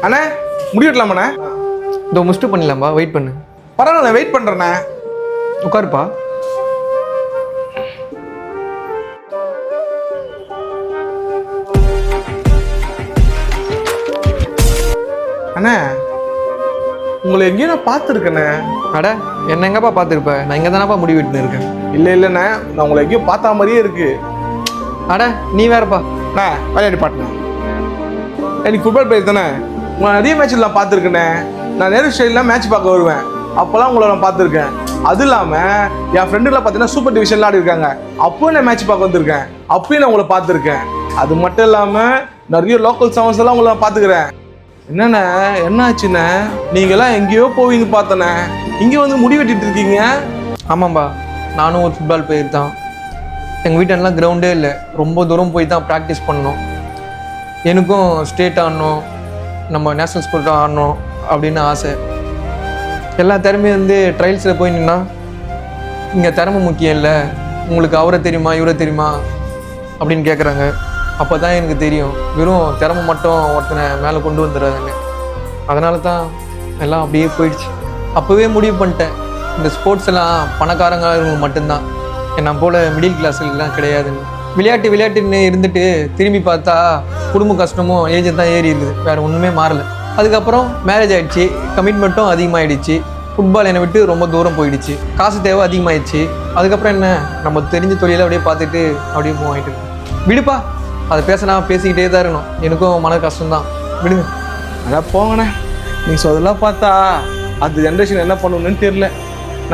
அண்ணே முடி வெட்டலாமாண்ணே? இதோ முடிச்சுட்டு பண்ணிடலாம்பா, வெயிட் பண்ணு. பரவாயில்ல, வெயிட் பண்ணுறேண்ணே. உட்காருப்பா. அண்ணே உங்களை எங்கேயோ நான் பார்த்துருக்கேண்ணே. அட என்ன எங்கப்பா பார்த்துருப்பேன்? நான் இங்கே தானப்பா முடி வெட்டுன்னு இருக்கேன். இல்லைண்ணே, நான் உங்களை எங்கேயோ பார்த்தா மாதிரியே இருக்கு. அட நீ வேறப்பா. அண்ணே விளையாடி பாட்டுண்ணே. எனக்கு ஃபுட்பால் பிளேயர் தானே. உங்களை நிறைய மேட்ச்சில் நான் பார்த்துருக்கேண்ணே. நான் நேரு ஸ்டைல்லாம் மேட்ச் பார்க்க வருவேன். அப்போல்லாம் உங்களை நான் பார்த்துருக்கேன். அது இல்லாமல் என் ஃப்ரெண்டுலாம் பார்த்தீங்கன்னா சூப்பர் டிவிஷன்லாம் ஆடி இருக்காங்க. அப்போயும் நான் மேட்ச் பார்க்க வந்திருக்கேன். அப்பயும் நான் உங்களை பார்த்துருக்கேன். அது மட்டும் இல்லாமல் நிறைய லோக்கல் சாங்ஸ் எல்லாம் உங்களை நான் பார்த்துக்கிறேன். என்னண்ணே என்ன ஆச்சுண்ணே? நீங்களாம் எங்கேயோ போவீங்க பார்த்தண்ணே, இங்கே வந்து முடி வெட்டிட்டு இருக்கீங்க. ஆமாம்பா, நானும் ஒரு ஃபுட்பால் பிளேயர் தான். எங்கள் வீட்டெல்லாம் கிரவுண்டே இல்லை, ரொம்ப தூரம் போய் தான் ப்ராக்டிஸ் பண்ணணும். எனக்கும் ஸ்டேட் ஆடணும், நம்ம நேஷ்னல் ஸ்கூல் ஆடணும் அப்படின்னு ஆசை. எல்லா திறமையும் வந்து ட்ரையல்ஸில் போய் நின்னா இங்கே திறமை முக்கியம் இல்லை, உங்களுக்கு அவரை தெரியுமா இவரை தெரியுமா அப்படின்னு கேட்குறாங்க. அப்போ தான் எனக்கு தெரியும் வெறும் திறமை மட்டும் ஒருத்தனை மேலே கொண்டு வந்துடுறாங்கன்னு. அதனால தான் எல்லாம் அப்படியே போயிடுச்சு. அப்போவே முடிவு பண்ணிட்டேன், இந்த ஸ்போர்ட்ஸ் எல்லாம் பணக்காரங்களுக்கு மட்டும்தான், என்ன போல் மிடில் கிளாஸுக்கெல்லாம் கிடையாதுன்னு. விளையாட்டுன்னு இருந்துட்டு திரும்பி பார்த்தா குடும்ப கஷ்டமும் ஏஜ் தான் ஏறி இருக்குது, வேறு ஒன்றுமே மாறலை. அதுக்கப்புறம் மேரேஜ் ஆகிடுச்சு, கமிட்மெண்ட்டும் அதிகமாகிடுச்சு. ஃபுட்பால் என்னை விட்டு ரொம்ப தூரம் போயிடுச்சு, காசு தேவை அதிகமாகிடுச்சு. அதுக்கப்புறம் என்ன, நம்ம தெரிஞ்ச தொழிலை அப்படியே பார்த்துட்டு அப்படியே மூவ் ஆகிட்டு இருக்கோம். விடுப்பா, அதை பேசிக்கிட்டே தான் இருக்கணும், எனக்கும் மன கஷ்டம்தான், விடுங்க. அதான் போங்கண்ணே. நீங்கள் சொல்லலாம் பார்த்தா அந்த ஜென்ரேஷன் என்ன பண்ணணும்னு தெரியல.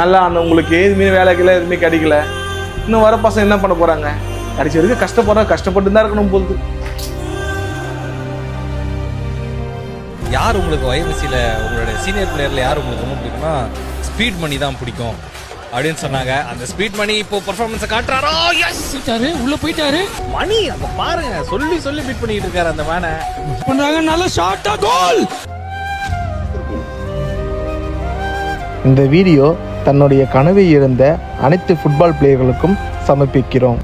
நல்லா உங்களுக்கு எதுவுமே வேலைக்கெல்லாம் எதுவுமே கிடைக்கல. இன்னும் வர பசங்க என்ன பண்ண போகிறாங்க? கடைசி வரைக்கும் கஷ்டப்பட்டு தான் இருக்கணும் போகுது. யார் உங்களுக்கு YMCல உங்களோட சீனியர் பிளேயர்ல யார் உங்களுக்கு ரொம்ப பிடிக்கும்னா ஸ்பீட் மணி தான் பிடிக்கும் அப்படின்னு சொன்னாங்க. அந்த ஸ்பீட் மணி இப்போ பெர்ஃபார்மன்ஸை காட்டுறாரோ. எஸ், போயிட்டாரு, உள்ள போயிட்டாரு. மணி அங்க பாருங்க, சொல்லி பீட் பண்ணிட்டு இருக்காரு அந்த மேனை. பண்றாங்க, நல்ல ஷாட்டா, கோல். இந்த வீடியோ தன்னுடைய கனவை இழந்த அனைத்து ஃபுட்பால் பிளேயர்களுக்கும் சமர்ப்பிக்கிறோம்.